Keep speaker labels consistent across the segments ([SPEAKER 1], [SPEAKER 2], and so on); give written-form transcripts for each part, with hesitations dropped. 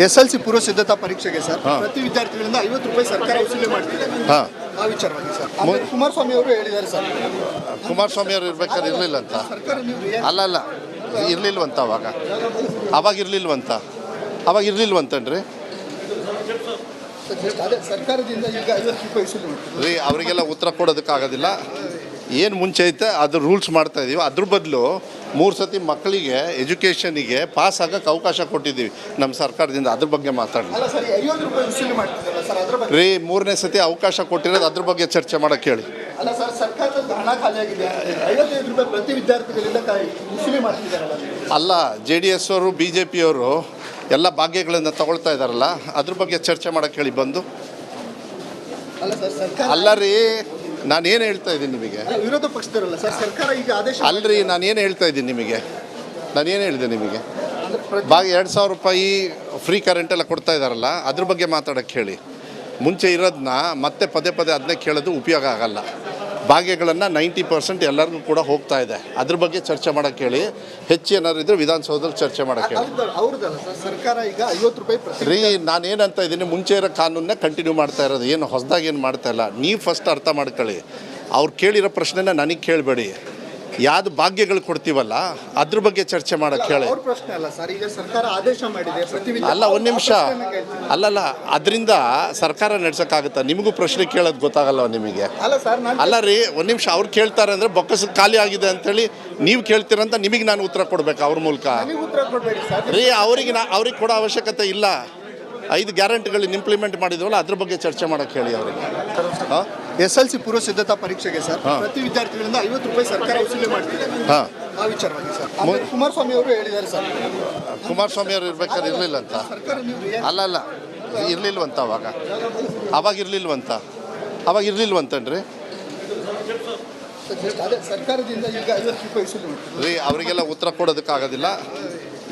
[SPEAKER 1] SLC ಪೂರ್ವ ಸಿದ್ಧತಾ ಪರೀಕ್ಷೆಗೆ ಸರ್ ಪ್ರತಿ ವಿದ್ಯಾರ್ಥಿಗಳಿಂದ 50 ರೂಪಾಯಿ ಸರ್ಕಾರ ವಸೂಲಿ ಮಾಡ್ತಿದೆ ಆ ವಿಚಾರವಾಗಿ ಸರ್ ಕುಮಾರಸ್ವಾಮಿ ಅವರು ಹೇಳಿದ್ದಾರೆ ಸರ್.
[SPEAKER 2] ಕುಮಾರಸ್ವಾಮಿ ಅವರು ಇರ್ಬೇಕಾದ್ರೆ ಇರಲಿಲ್ಲ ಅಂತ ಅಲ್ಲ ಇರಲಿಲ್ವಂತ ಅವಾಗ ಇರಲಿಲ್ವಂತನ್ರಿ
[SPEAKER 1] ಸರ್ಕಾರದಿಂದ ಈಗ 50 ರೂಪಾಯಿ ವಸೂಲಿ ಮಾಡ್ತಿದೆ
[SPEAKER 2] ರೀ. ಅವರಿಗೆಲ್ಲ ಉತ್ತರ ಕೊಡೋದಕ್ಕಾಗೋದಿಲ್ಲ. ಏನು ಮುಂಚೆ ಐತೆ ಅದು ರೂಲ್ಸ್ ಮಾಡ್ತಾ ಇದ್ದೀವಿ. ಅದ್ರ ಬದಲು 3 ಸತಿ ಮಕ್ಕಳಿಗೆ ಎಜುಕೇಷನಿಗೆ ಪಾಸ್ ಆಗೋಕ್ಕೆ ಅವಕಾಶ ಕೊಟ್ಟಿದ್ದೀವಿ ನಮ್ಮ ಸರ್ಕಾರದಿಂದ. ಅದ್ರ ಬಗ್ಗೆ ಮಾತಾಡೋಣ ರೀ. 3ನೇ ಸತಿ ಅವಕಾಶ ಕೊಟ್ಟಿರೋದು ಅದ್ರ ಬಗ್ಗೆ ಚರ್ಚೆ ಮಾಡೋಕ್ಕೆ ಹೇಳಿ.
[SPEAKER 1] ಅಲ್ಲ ಸರ್, ಸರ್ಕಾರದ ಹಣ ಖಾಲಿಯಾಗಿದೆ, 55 ರೂಪಾಯಿ ಪ್ರತಿ ವಿದ್ಯಾರ್ಥಿಗಳಿಂದ ವಸೂಲಿ ಮಾಡ್ತಿದ್ದಾರಲ್ಲ.
[SPEAKER 2] ಅಲ್ಲ, JDS ಅವರು BJP ಅವರು ಎಲ್ಲ ಭಾಗ್ಯಗಳನ್ನು ತಗೊಳ್ತಾ ಇದ್ದಾರಲ್ಲ, ಅದ್ರ ಬಗ್ಗೆ ಚರ್ಚೆ ಮಾಡೋಕ್ಕೆ ಹೇಳಿ ಬಂದು. ಅಲ್ಲ ರೀ, ನಾನೇನು ಹೇಳ್ತಾ ಇದ್ದೀನಿ ನಿಮಗೆ,
[SPEAKER 1] ವಿರೋಧ ಪಕ್ಷದವರಲ್ಲ ಸರ್, ಸರ್ಕಾರ ಈಗ ಆದೇಶ
[SPEAKER 2] ಅಲ್ರಿ. ನಾನೇನು ಹೇಳ್ತಾ ಇದ್ದೀನಿ ನಿಮಗೆ, ನಾನೇನು ಹೇಳಿದೆ ನಿಮಗೆ, 2000 ರೂಪಾಯಿ ಫ್ರೀ ಕರೆಂಟ್ ಎಲ್ಲ ಕೊಡ್ತಾ ಇದ್ದಾರಲ್ಲ, ಅದ್ರ ಬಗ್ಗೆ ಮಾತಾಡೋಕ್ಕೆ ಹೇಳಿ. ಮುಂಚೆ ಇರೋದನ್ನ ಮತ್ತೆ ಪದೇ ಅದನ್ನೇ ಕೇಳೋದು ಉಪಯೋಗ ಆಗಲ್ಲ. ಭಾಗ್ಯಗಳನ್ನು 90% ಎಲ್ಲರಿಗೂ ಕೂಡ ಹೋಗ್ತಾ ಇದೆ. ಅದ್ರ ಬಗ್ಗೆ ಚರ್ಚೆ ಮಾಡೋಕ್ಕೆ ಹೇಳಿ. ಹೆಚ್ಚು ಏನಾದ್ರು ಇದ್ರೆ ವಿಧಾನಸೌಧದಲ್ಲಿ ಚರ್ಚೆ ಮಾಡೋಕ್ಕೆ ಹೇಳಿ.
[SPEAKER 1] ಸರ್ಕಾರ ಈಗ 50 ರೂಪಾಯಿ
[SPEAKER 2] ರೀ. ನಾನೇನಂತ ಇದ್ದೀನಿ, ಮುಂಚೆ ಇರೋ ಕಾನೂನನ್ನ ಕಂಟಿನ್ಯೂ ಮಾಡ್ತಾ ಇರೋದು, ಏನು ಹೊಸದಾಗಿ ಏನು ಮಾಡ್ತಾ ಇಲ್ಲ. ನೀವು ಫಸ್ಟ್ ಅರ್ಥ ಮಾಡ್ಕೊಳ್ಳಿ. ಅವ್ರು ಕೇಳಿರೋ ಪ್ರಶ್ನೆನ ನನಗೆ ಕೇಳಬೇಡಿ. ಯಾವ್ದು ಭಾಗ್ಯಗಳು ಕೊಡ್ತೀವಲ್ಲ ಅದ್ರ ಬಗ್ಗೆ ಚರ್ಚೆ ಮಾಡೋಕ್ಕೆ ಹೇಳಿ.
[SPEAKER 1] ಪ್ರಶ್ನೆ ಅಲ್ಲ ಸರ್, ಈಗ ಸರ್ಕಾರ ಆದೇಶ ಮಾಡಿದೆ.
[SPEAKER 2] ಅಲ್ಲ, ಒಂದು ನಿಮಿಷ. ಅಲ್ಲಲ್ಲ, ಅದರಿಂದ ಸರ್ಕಾರ ನಡೆಸೋಕ್ಕಾಗುತ್ತಾ? ನಿಮಗೂ ಪ್ರಶ್ನೆ ಕೇಳೋದು ಗೊತ್ತಾಗಲ್ಲ ನಿಮಗೆ. ಅಲ್ಲ ರೀ, ಒಂದು ನಿಮಿಷ. ಅವ್ರು ಕೇಳ್ತಾರೆ ಅಂದರೆ ಬೊಕ್ಕಸ ಖಾಲಿ ಆಗಿದೆ ಅಂತೇಳಿ ನೀವು ಕೇಳ್ತೀರಂತ ನಿಮಗೆ ನಾನು ಉತ್ತರ ಕೊಡಬೇಕು ಅವ್ರ ಮೂಲಕ ರೀ. ಅವ್ರಿಗೆ ಕೊಡೋ ಅವಶ್ಯಕತೆ ಇಲ್ಲ. 5 ಗ್ಯಾರಂಟಿಗಳನ್ನ ಇಂಪ್ಲಿಮೆಂಟ್ ಮಾಡಿದ್ವಲ್ಲ, ಅದ್ರ ಬಗ್ಗೆ ಚರ್ಚೆ ಮಾಡೋಕ್ಕೆ ಹೇಳಿ ಅವರಿಗೆ.
[SPEAKER 1] SLC ಪೂರ್ವ ಸಿದ್ಧತಾ ಪರೀಕ್ಷೆಗೆ ಸರ್ ಪ್ರತಿ ವಿದ್ಯಾರ್ಥಿಗಳಿಂದ 50 ರೂಪಾಯಿ ಸರ್ಕಾರ ವಸೂಲಿ ಮಾಡ್ತಿದೆ ಆ ವಿಚಾರವಾಗಿ ಸರ್ ಕುಮಾರಸ್ವಾಮಿ ಅವರು ಹೇಳಿದ್ದಾರೆ ಸರ್.
[SPEAKER 2] ಕುಮಾರಸ್ವಾಮಿ ಅವರು ಇರ್ಬೇಕಾದ್ರೆ ಇರಲಿಲ್ಲ ಅಂತ ಅಲ್ಲ ಇರಲಿಲ್ವಂತ ಅವಾಗ ಇರಲಿಲ್ವಂತನ್ರಿ
[SPEAKER 1] ಸರ್ಕಾರದಿಂದ ಈಗ 50 ರೂಪಾಯಿ ವಸೂಲಿ ಮಾಡ್ತಿದೆ
[SPEAKER 2] ರೀ. ಅವರಿಗೆಲ್ಲ ಉತ್ತರ ಕೊಡೋದಕ್ಕಾಗೋದಿಲ್ಲ.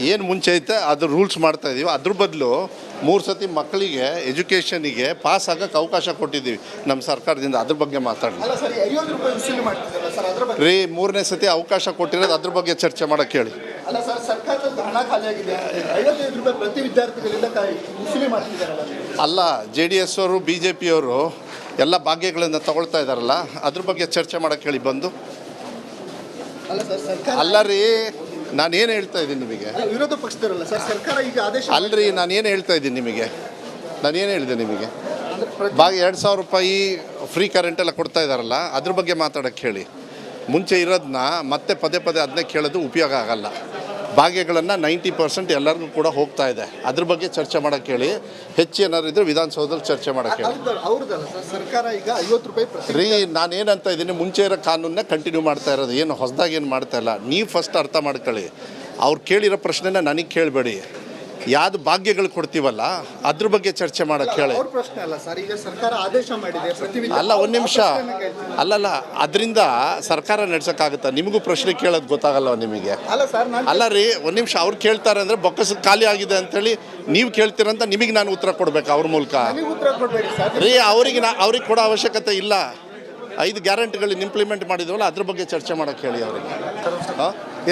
[SPEAKER 2] ಏನು ಮುಂಚೆ ಐತೆ ಅದು ರೂಲ್ಸ್ ಮಾಡ್ತಾ ಇದ್ದೀವಿ. ಅದ್ರ ಬದಲು 3 ಸತಿ ಮಕ್ಕಳಿಗೆ ಎಜುಕೇಷನಿಗೆ ಪಾಸ್ ಆಗೋಕ್ಕೆ ಅವಕಾಶ ಕೊಟ್ಟಿದ್ದೀವಿ ನಮ್ಮ ಸರ್ಕಾರದಿಂದ. ಅದ್ರ ಬಗ್ಗೆ ಮಾತಾಡೋಣ ರೀ. 3ನೇ ಸತಿ ಅವಕಾಶ ಕೊಟ್ಟಿರೋದು ಅದ್ರ ಬಗ್ಗೆ ಚರ್ಚೆ ಮಾಡೋಕ್ಕೆ ಹೇಳಿ.
[SPEAKER 1] ಅಲ್ಲ ಸರ್, ಸರ್ಕಾರದ ಹಣ ಖಾಲಿಯಾಗಿದೆ, 55 ರೂಪಾಯಿ ಪ್ರತಿ ವಿದ್ಯಾರ್ಥಿಗಳಿಂದ ವಸೂಲಿ ಮಾಡ್ತಿದ್ದಾರಲ್ಲ.
[SPEAKER 2] ಅಲ್ಲ, JDS ಅವರು BJP ಅವರು ಎಲ್ಲ ಭಾಗ್ಯಗಳನ್ನು ತಗೊಳ್ತಾ ಇದ್ದಾರಲ್ಲ, ಅದ್ರ ಬಗ್ಗೆ ಚರ್ಚೆ ಮಾಡೋಕ್ಕೆ ಹೇಳಿ ಬಂದು. ಅಲ್ಲ ರೀ, ನಾನೇನು ಹೇಳ್ತಾ ಇದ್ದೀನಿ ನಿಮಗೆ,
[SPEAKER 1] ವಿರೋಧ ಪಕ್ಷದವರಲ್ಲ ಸರ್, ಸರ್ಕಾರ ಈಗ ಆದೇಶ
[SPEAKER 2] ಅಲ್ರಿ. ನಾನೇನು ಹೇಳ್ತಾ ಇದ್ದೀನಿ ನಿಮಗೆ, ನಾನೇನು ಹೇಳಿದೆ ನಿಮಗೆ, 2000 ರೂಪಾಯಿ ಫ್ರೀ ಕರೆಂಟ್ ಎಲ್ಲ ಕೊಡ್ತಾ ಇದ್ದಾರಲ್ಲ, ಅದ್ರ ಬಗ್ಗೆ ಮಾತಾಡೋಕ್ಕೆ ಹೇಳಿ. ಮುಂಚೆ ಇರೋದನ್ನ ಮತ್ತೆ ಪದೇ ಅದನ್ನೇ ಕೇಳೋದು ಉಪಯೋಗ ಆಗಲ್ಲ. ಭಾಗ್ಯಗಳನ್ನು 90% ಎಲ್ಲರಿಗೂ ಕೂಡ ಹೋಗ್ತಾ ಇದೆ. ಅದ್ರ ಬಗ್ಗೆ ಚರ್ಚೆ ಮಾಡೋಕ್ಕೆ ಹೇಳಿ. ಹೆಚ್ಚು ಏನಾದ್ರು ಇದ್ರೆ ವಿಧಾನಸೌಧದಲ್ಲಿ ಚರ್ಚೆ ಮಾಡೋಕ್ಕೆ ಹೇಳಿ.
[SPEAKER 1] ಸರ್ಕಾರ ಈಗ 50 ರೂಪಾಯಿ
[SPEAKER 2] ರೀ. ನಾನೇನಂತ ಇದ್ದೀನಿ, ಮುಂಚೆ ಇರೋ ಕಾನೂನನ್ನ ಕಂಟಿನ್ಯೂ ಮಾಡ್ತಾ ಇರೋದು, ಏನು ಹೊಸದಾಗಿ ಏನು ಮಾಡ್ತಾ ಇಲ್ಲ. ನೀವು ಫಸ್ಟ್ ಅರ್ಥ ಮಾಡ್ಕೊಳ್ಳಿ. ಅವ್ರು ಕೇಳಿರೋ ಪ್ರಶ್ನೆನ ನನಗೆ ಕೇಳಬೇಡಿ. ಯಾವ್ದು ಭಾಗ್ಯಗಳು ಕೊಡ್ತೀವಲ್ಲ ಅದ್ರ ಬಗ್ಗೆ ಚರ್ಚೆ ಮಾಡೋಕ್ಕೆ ಹೇಳಿ.
[SPEAKER 1] ಪ್ರಶ್ನೆ ಅಲ್ಲ ಸರ್, ಈಗ ಸರ್ಕಾರ ಆದೇಶ ಮಾಡಿದೆ.
[SPEAKER 2] ಅಲ್ಲ, ಒಂದು ನಿಮಿಷ. ಅಲ್ಲಲ್ಲ, ಅದರಿಂದ ಸರ್ಕಾರ ನಡೆಸೋಕ್ಕಾಗುತ್ತಾ? ನಿಮಗೂ ಪ್ರಶ್ನೆ ಕೇಳೋದು ಗೊತ್ತಾಗಲ್ಲ ನಿಮಗೆ. ಅಲ್ಲ ರೀ, ಒಂದು ನಿಮಿಷ. ಅವ್ರು ಕೇಳ್ತಾರೆ ಅಂದರೆ ಬೊಕ್ಕಸ ಖಾಲಿ ಆಗಿದೆ ಅಂತೇಳಿ ನೀವು ಕೇಳ್ತೀರಂತ ನಿಮಗೆ ನಾನು ಉತ್ತರ ಕೊಡಬೇಕು ಅವ್ರ ಮೂಲಕ ರೀ. ಅವ್ರಿಗೆ ಕೊಡೋ ಅವಶ್ಯಕತೆ ಇಲ್ಲ. 5 ಗ್ಯಾರಂಟಿಗಳನ್ನ ಇಂಪ್ಲಿಮೆಂಟ್ ಮಾಡಿದ್ವಲ್ಲ, ಅದ್ರ ಬಗ್ಗೆ ಚರ್ಚೆ ಮಾಡೋಕ್ಕೆ ಹೇಳಿ ಅವರಿಗೆ.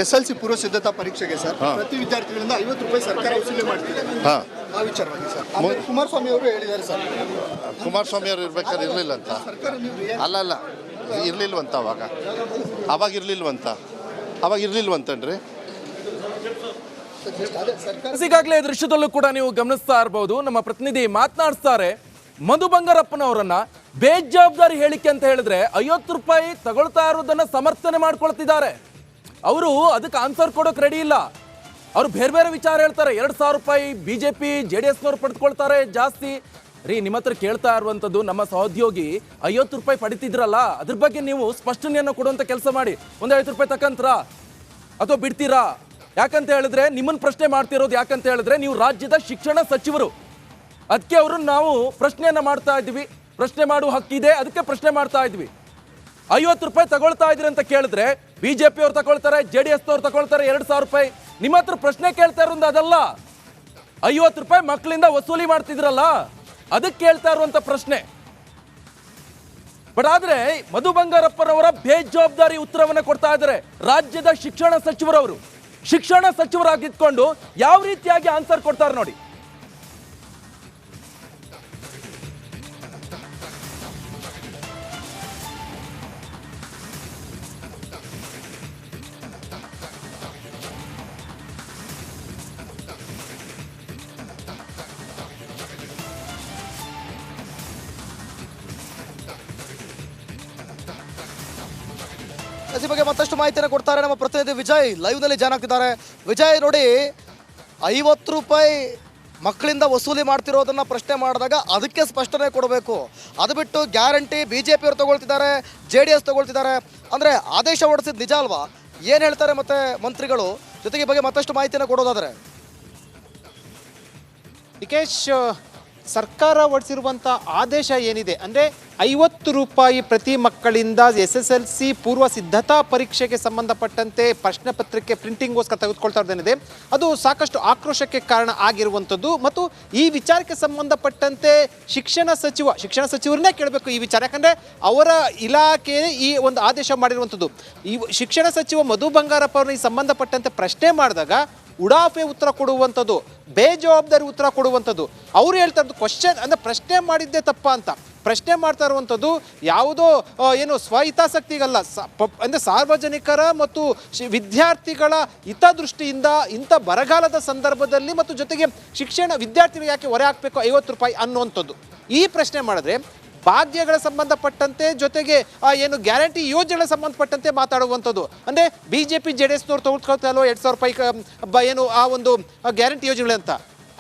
[SPEAKER 1] SLC ಪೂರ್ವ ಸಿದ್ಧತಾ ಪರೀಕ್ಷೆಗೆ ಸರ್ ಪ್ರತಿ ವಿದ್ಯಾರ್ಥಿಗಳಿಂದ 50 ರೂಪಾಯಿ ಸರ್ಕಾರ ವಸೂಲಿ ಮಾಡ್ತಿದೆ ಆ ವಿಚಾರವಾಗಿ ಸರ್ ಕುಮಾರಸ್ವಾಮಿ ಅವರು ಹೇಳಿದ್ದಾರೆ ಸರ್.
[SPEAKER 2] ಕುಮಾರಸ್ವಾಮಿ ಅವರು ಇರ್ಬೇಕಾದ್ರೆ ಇರಲಿಲ್ಲ ಅಂತ ಅಲ್ಲ ಇರಲಿಲ್ವಂತ ಅವಾಗ ಇರಲಿಲ್ವಂತನ್ರಿ.
[SPEAKER 3] ಈಗಾಗಲೇ ದೃಶ್ಯದಲ್ಲೂ ಕೂಡ ನೀವು ಗಮನಿಸ್ತಾ ಇರಬಹುದು, ನಮ್ಮ ಪ್ರತಿನಿಧಿ ಮಾತನಾಡಿಸ್ತಾರೆ. ಮಧು ಬಂಗಾರಪ್ಪನವರನ್ನ ಬೇಜವಾಬ್ದಾರಿ ಹೇಳಿಕೆ ಅಂತ ಹೇಳಿದ್ರೆ 50 ರೂಪಾಯಿ ತಗೊಳ್ತಾ ಇರೋದನ್ನ ಸಮರ್ಥನೆ ಮಾಡ್ಕೊಳ್ತಿದ್ದಾರೆ. ಅವರು ಅದಕ್ಕೆ ಆನ್ಸರ್ ಕೊಡೋಕೆ ರೆಡಿ ಇಲ್ಲ. ಅವರು ಬೇರೆ ವಿಚಾರ ಹೇಳ್ತಾರೆ. 2000 ರೂಪಾಯಿ BJP JDSನವ್ರು ಪಡೆದುಕೊಳ್ತಾರೆ ಜಾಸ್ತಿ ರೀ. ನಿಮ್ಮ ಹತ್ರ ಕೇಳ್ತಾ ಇರುವಂಥದ್ದು, ನಮ್ಮ ಸಹೋದ್ಯೋಗಿ 50 ರೂಪಾಯಿ ಪಡಿತಿದ್ರಲ್ಲ, ಅದ್ರ ಬಗ್ಗೆ ನೀವು ಸ್ಪಷ್ಟನೆಯನ್ನು ಕೊಡುವಂಥ ಕೆಲಸ ಮಾಡಿ. ಒಂದು 50 ರೂಪಾಯಿ ತಕ್ಕಂತೀರಾ ಅಥವಾ ಬಿಡ್ತೀರಾ? ಯಾಕಂತ ಹೇಳಿದ್ರೆ ನಿಮ್ಮನ್ನು ಪ್ರಶ್ನೆ ಮಾಡ್ತಿರೋದು. ಯಾಕಂತ ಹೇಳಿದ್ರೆ ನೀವು ರಾಜ್ಯದ ಶಿಕ್ಷಣ ಸಚಿವರು. ಅದಕ್ಕೆ ಅವರು ನಾವು ಪ್ರಶ್ನೆಯನ್ನು ಮಾಡ್ತಾ ಇದ್ವಿ. ಪ್ರಶ್ನೆ ಮಾಡುವ ಹಕ್ಕಿದೆ, ಅದಕ್ಕೆ ಪ್ರಶ್ನೆ ಮಾಡ್ತಾ ಇದ್ವಿ. 50 ರೂಪಾಯಿ ತಗೊಳ್ತಾ ಇದ್ರಿ ಅಂತ ಕೇಳಿದ್ರೆ BJP ಅವ್ರು ತಗೊಳ್ತಾರೆ, JDSನವ್ರು ತಗೊಳ್ತಾರೆ 2000 ರೂಪಾಯಿ. ನಿಮ್ಮ ಹತ್ರ ಪ್ರಶ್ನೆ ಕೇಳ್ತಾ ಇರೋದು ಅದಲ್ಲ. 50 ರೂಪಾಯಿ ಮಕ್ಕಳಿಂದ ವಸೂಲಿ ಮಾಡ್ತಿದ್ರಲ್ಲ, ಅದಕ್ಕೆ ಕೇಳ್ತಾ ಇರುವಂತ ಪ್ರಶ್ನೆ. ಬಟ್ ಆದ್ರೆ ಮಧು ಬಂಗಾರಪ್ಪನವರ ಬೇಜವಾಬ್ದಾರಿ ಉತ್ತರವನ್ನ ಕೊಡ್ತಾ ಇದ್ದಾರೆ ರಾಜ್ಯದ ಶಿಕ್ಷಣ ಸಚಿವರವರು. ಶಿಕ್ಷಣ ಸಚಿವರಾಗಿದ್ಕೊಂಡು ಯಾವ ರೀತಿಯಾಗಿ ಆನ್ಸರ್ ಕೊಡ್ತಾರೆ ನೋಡಿ.
[SPEAKER 4] ಈ ಬಗ್ಗೆ ಮತ್ತಷ್ಟು ಮಾಹಿತಿಯನ್ನು ಕೊಡ್ತಾರೆ ನಮ್ಮ ಪ್ರತಿನಿಧಿ ವಿಜಯ್ ಲೈವ್ನಲ್ಲಿ ಜಾಯ್ನ್ ಆಗ್ತಿದ್ದಾರೆ. ವಿಜಯ್ ನೋಡಿ, 50 ರೂಪಾಯಿ ಮಕ್ಕಳಿಂದ ವಸೂಲಿ ಮಾಡ್ತಿರೋದನ್ನ ಪ್ರಶ್ನೆ ಮಾಡಿದಾಗ ಅದಕ್ಕೆ ಸ್ಪಷ್ಟನೆ ಕೊಡಬೇಕು. ಅದು ಬಿಟ್ಟು ಗ್ಯಾರಂಟಿ BJP ಅವರು ತಗೊಳ್ತಿದ್ದಾರೆ, JDS ತಗೊಳ್ತಿದ್ದಾರೆ ಅಂದರೆ ಆದೇಶ ಹೊರಡಿಸಿದ ನಿಜ ಅಲ್ವಾ? ಏನು ಹೇಳ್ತಾರೆ ಮತ್ತೆ ಮಂತ್ರಿಗಳು? ಜೊತೆಗೆ ಈ ಬಗ್ಗೆ ಮತ್ತಷ್ಟು ಮಾಹಿತಿಯನ್ನು ಕೊಡೋದಾದರೆ
[SPEAKER 5] ನಿಕೇಶ್, ಸರ್ಕಾರ ಹೊರಡಿಸಿರುವಂಥ ಆದೇಶ ಏನಿದೆ ಅಂದರೆ 50 ರೂಪಾಯಿ ಪ್ರತಿ ಮಕ್ಕಳಿಂದ SSLC ಪೂರ್ವ ಸಿದ್ಧತಾ ಪರೀಕ್ಷೆಗೆ ಸಂಬಂಧಪಟ್ಟಂತೆ ಪ್ರಶ್ನೆ ಪತ್ರಿಕೆ ಪ್ರಿಂಟಿಂಗ್ಗೋಸ್ಕರ ತೆಗೆದುಕೊಳ್ತಾ ಇರೋದೇನಿದೆ ಅದು ಸಾಕಷ್ಟು ಆಕ್ರೋಶಕ್ಕೆ ಕಾರಣ ಆಗಿರುವಂಥದ್ದು. ಮತ್ತು ಈ ವಿಚಾರಕ್ಕೆ ಸಂಬಂಧಪಟ್ಟಂತೆ ಶಿಕ್ಷಣ ಸಚಿವರನ್ನೇ ಕೇಳಬೇಕು ಈ ವಿಚಾರ. ಯಾಕಂದರೆ ಅವರ ಇಲಾಖೆ ಈ ಒಂದು ಆದೇಶ ಮಾಡಿರುವಂಥದ್ದು. ಈ ಶಿಕ್ಷಣ ಸಚಿವ ಮಧು ಬಂಗಾರಪ್ಪ ಅವ್ರನ್ನ ಈ ಸಂಬಂಧಪಟ್ಟಂತೆ ಪ್ರಶ್ನೆ ಮಾಡಿದಾಗ ಉಡಾಫೆ ಉತ್ತರ ಕೊಡುವಂಥದ್ದು, ಬೇಜವಾಬ್ದಾರಿ ಉತ್ತರ ಕೊಡುವಂಥದ್ದು. ಅವರು ಹೇಳ್ತಾ ಇರೋದು ಕ್ವಶನ್ ಅಂದರೆ ಪ್ರಶ್ನೆ ಮಾಡಿದ್ದೇ ತಪ್ಪ ಅಂತ. ಪ್ರಶ್ನೆ ಮಾಡ್ತಾ ಇರುವಂಥದ್ದು ಯಾವುದೋ ಏನು ಸ್ವಹಿತಾಸಕ್ತಿಗಲ್ಲ, ಅಂದರೆ ಸಾರ್ವಜನಿಕರ ಮತ್ತು ವಿದ್ಯಾರ್ಥಿಗಳ ಹಿತದೃಷ್ಟಿಯಿಂದ ಇಂಥ ಬರಗಾಲದ ಸಂದರ್ಭದಲ್ಲಿ ಮತ್ತು ಜೊತೆಗೆ ವಿದ್ಯಾರ್ಥಿಗಳು ಯಾಕೆ ಹೊರೆ ಹಾಕಬೇಕು 50 ರೂಪಾಯಿ ಅನ್ನುವಂಥದ್ದು. ಈ ಪ್ರಶ್ನೆ ಮಾಡಿದ್ರೆ ಭಾಗ್ಯಗಳ ಸಂಬಂಧಪಟ್ಟಂತೆ ಜೊತೆಗೆ ಏನು ಗ್ಯಾರಂಟಿ ಯೋಜನೆಗಳ ಸಂಬಂಧಪಟ್ಟಂತೆ ಮಾತಾಡುವಂಥದ್ದು. ಅಂದರೆ BJP JDSನವ್ರು ತಗೊಳ್ತಾ ಇಲ್ವೋ 2000 ರೂಪಾಯಿ ಏನು ಆ ಒಂದು ಗ್ಯಾರಂಟಿ ಯೋಜನೆಗಳಂತ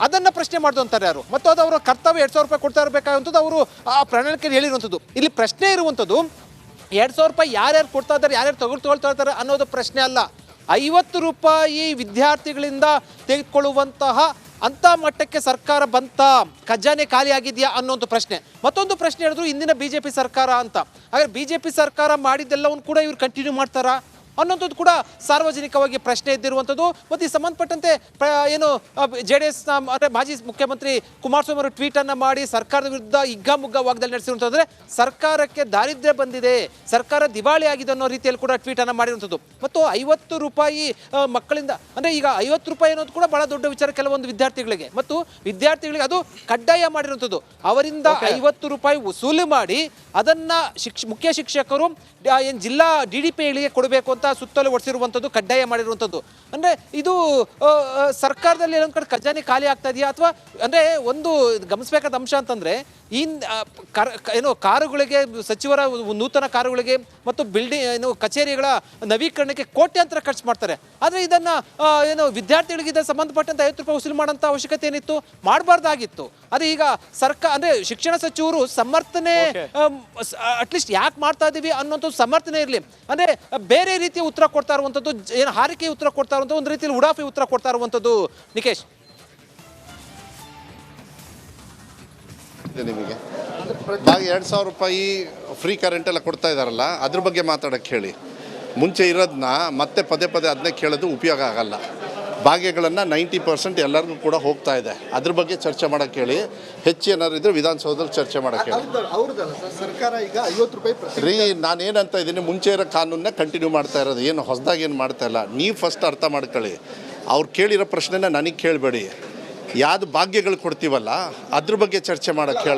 [SPEAKER 5] ಅದನ್ನು ಪ್ರಶ್ನೆ ಮಾಡಿದು ಅಂತಾರೆ ಯಾರು? ಮತ್ತು ಅದು ಅವರ ಕರ್ತವ್ಯ 2000 ರೂಪಾಯಿ ಕೊಡ್ತಾ ಇರಬೇಕಾದಂಥದ್ದು ಅವರು ಆ ಪ್ರಣಾಳಿಕೆಯಲ್ಲಿ ಹೇಳಿರುವಂಥದ್ದು. ಇಲ್ಲಿ ಪ್ರಶ್ನೆ ಇರುವಂಥದ್ದು 2000 ರೂಪಾಯಿ ಯಾರ್ಯಾರು ಕೊಡ್ತಾ ಇದ್ದಾರೆ, ಯಾರ್ಯಾರು ತಗೊಳ್ತಾ ಇರ್ತಾರೆ ಅನ್ನೋದು ಪ್ರಶ್ನೆ ಅಲ್ಲ. 50 ರೂಪಾಯಿ ವಿದ್ಯಾರ್ಥಿಗಳಿಂದ ತೆಗೆದುಕೊಳ್ಳುವಂತಹ ಅಂಥ ಮಟ್ಟಕ್ಕೆ ಸರ್ಕಾರ ಬಂತ, ಖಜಾನೆ ಖಾಲಿ ಆಗಿದೆಯಾ ಅನ್ನೋಂಥ ಪ್ರಶ್ನೆ. ಮತ್ತೊಂದು ಪ್ರಶ್ನೆ ಹೇಳಿದ್ರು ಇಂದಿನ BJP ಸರ್ಕಾರ ಅಂತ. ಹಾಗಾದ್ರೆ BJP ಸರ್ಕಾರ ಮಾಡಿದ್ದೆಲ್ಲವನ್ನು ಕೂಡ ಇವ್ರು ಕಂಟಿನ್ಯೂ ಮಾಡ್ತಾರಾ ಅನ್ನೋಂಥದ್ದು ಕೂಡ ಸಾರ್ವಜನಿಕವಾಗಿ ಪ್ರಶ್ನೆ ಇದ್ದಿರುವಂಥದ್ದು. ಮತ್ತು ಈ ಸಂಬಂಧಪಟ್ಟಂತೆ ಏನು JDS ಅಂದರೆ ಮಾಜಿ ಮುಖ್ಯಮಂತ್ರಿ ಕುಮಾರಸ್ವಾಮಿ ಅವರು ಟ್ವೀಟನ್ನು ಮಾಡಿ ಸರ್ಕಾರದ ವಿರುದ್ಧ ಹಿಗ್ಗಾಮುಗ್ಗಾ ವಾಗ್ದಾಳಿ ನಡೆಸಿರುವಂಥದ್ದು. ಸರ್ಕಾರಕ್ಕೆ ದಾರಿದ್ರ್ಯ ಬಂದಿದೆ, ಸರ್ಕಾರ ದಿವಾಳಿ ಆಗಿದೆ ಅನ್ನೋ ರೀತಿಯಲ್ಲಿ ಕೂಡ ಟ್ವೀಟನ್ನು ಮಾಡಿರುವಂಥದ್ದು. ಮತ್ತು 50 ರೂಪಾಯಿ ಮಕ್ಕಳಿಂದ ಅಂದರೆ ಈಗ 50 ರೂಪಾಯಿ ಅನ್ನೋದು ಕೂಡ ಭಾಳ ದೊಡ್ಡ ವಿಚಾರ ಕೆಲವೊಂದು ವಿದ್ಯಾರ್ಥಿಗಳಿಗೆ. ಮತ್ತು ವಿದ್ಯಾರ್ಥಿಗಳಿಗೆ ಅದು ಕಡ್ಡಾಯ ಮಾಡಿರುವಂಥದ್ದು. ಅವರಿಂದ 50 ರೂಪಾಯಿ ವಸೂಲಿ ಮಾಡಿ ಅದನ್ನು ಮುಖ್ಯ ಶಿಕ್ಷಕರು ಏನು ಜಿಲ್ಲಾ DDPಗಳಿಗೆ ಕೊಡಬೇಕು ಅಂತ ಸುತ್ತಲೂ ಹೊಡಿಸಿರುವಂಥದ್ದು, ಕಡ್ಡಾಯ ಮಾಡಿರುವಂಥದ್ದು. ಅಂದರೆ ಇದು ಸರ್ಕಾರದಲ್ಲಿ ಏನೊಂದು ಕಡೆ ಖಜಾನೆ ಖಾಲಿ ಆಗ್ತಾ ಇದೆಯಾ ಅಥವಾ ಅಂದರೆ ಒಂದು ಗಮನಿಸಬೇಕಾದ ಅಂಶ ಅಂತಂದರೆ ಏನು ಕಾರುಗಳಿಗೆ, ಸಚಿವರ ನೂತನ ಕಾರುಗಳಿಗೆ ಮತ್ತು ಬಿಲ್ಡಿಂಗ್ ಕಚೇರಿಗಳ ನವೀಕರಣಕ್ಕೆ ಕೋಟ್ಯಾಂತರ ಖರ್ಚು ಮಾಡ್ತಾರೆ. ಆದರೆ ಇದನ್ನು ಏನು ವಿದ್ಯಾರ್ಥಿಗಳಿಗೆ ಸಂಬಂಧಪಟ್ಟಂತೆ 50 ರೂಪಾಯಿ ವಸೂಲಿ ಮಾಡೋಂಥ ಅವಶ್ಯಕತೆ ಏನಿತ್ತು? ಮಾಡಬಾರ್ದಾಗಿತ್ತು. ಅದೇ ಈಗ ಸರ್ಕಾರ ಅಂದರೆ ಶಿಕ್ಷಣ ಸಚಿವರು ಸಮರ್ಥನೆ ಅಟ್ಲೀಸ್ಟ್ ಯಾಕೆ ಮಾಡ್ತಾ ಇದ್ದೀವಿ ಅನ್ನೋಂಥ ಸಮರ್ಥನೆ ಇರಲಿ. ಅಂದರೆ ಬೇರೆ ರೀತಿಯ ಉತ್ತರ ಕೊಡ್ತಾ ಇರುವಂಥದ್ದು, ಏನು ಹಾರಿಕೆ ಉತ್ತರ ಕೊಡ್ತಾ ಇರುವಂಥದ್ದು, ಒಂದು ರೀತಿಯಲ್ಲಿ ಉಡಾಫಿ ಉತ್ತರ ಕೊಡ್ತಾ ಇರುವಂಥದ್ದು. ನಿಕೇಶ್,
[SPEAKER 2] ನಿಮಗೆ ಭಾಗ 2000 ರೂಪಾಯಿ ಫ್ರೀ ಕರೆಂಟ್ ಎಲ್ಲ ಕೊಡ್ತಾ ಇದ್ದಾರಲ್ಲ, ಅದ್ರ ಬಗ್ಗೆ ಮಾತಾಡೋಕ್ಕೆ ಹೇಳಿ. ಮುಂಚೆ ಇರೋದನ್ನ ಮತ್ತೆ ಪದೇ ಅದನ್ನೇ ಕೇಳೋದು ಉಪಯೋಗ ಆಗಲ್ಲ. ಭಾಗ್ಯಗಳನ್ನು 90% ಎಲ್ಲರಿಗೂ ಕೂಡ ಹೋಗ್ತಾ ಇದೆ. ಅದ್ರ ಬಗ್ಗೆ ಚರ್ಚೆ ಮಾಡೋಕ್ಕೆ ಹೇಳಿ. ಹೆಚ್ಚು ಏನಾದ್ರು ಇದ್ರೆ ವಿಧಾನಸೌಧದಲ್ಲಿ ಚರ್ಚೆ ಮಾಡೋಕ್ಕೆ ಹೇಳಿ.
[SPEAKER 1] ಸರ್ಕಾರ ಈಗ 50 ರೂಪಾಯಿ
[SPEAKER 2] ರೀ, ನಾನೇನಂತ ಇದ್ದೀನಿ, ಮುಂಚೆ ಇರೋ ಕಾನೂನನ್ನ ಕಂಟಿನ್ಯೂ ಮಾಡ್ತಾ ಇರೋದು, ಏನು ಹೊಸದಾಗಿ ಏನು ಮಾಡ್ತಾ ಇಲ್ಲ. ನೀವು ಫಸ್ಟ್ ಅರ್ಥ ಮಾಡ್ಕೊಳ್ಳಿ. ಅವ್ರು ಕೇಳಿರೋ ಪ್ರಶ್ನೆನ ನನಗೆ ಕೇಳಬೇಡಿ. ಯಾವುದು ಭಾಗ್ಯಗಳು ಕೊಡ್ತೀವಲ್ಲ ಅದ್ರ ಬಗ್ಗೆ ಚರ್ಚೆ ಮಾಡೋಕ್ಕೆ ಹೇಳಿ.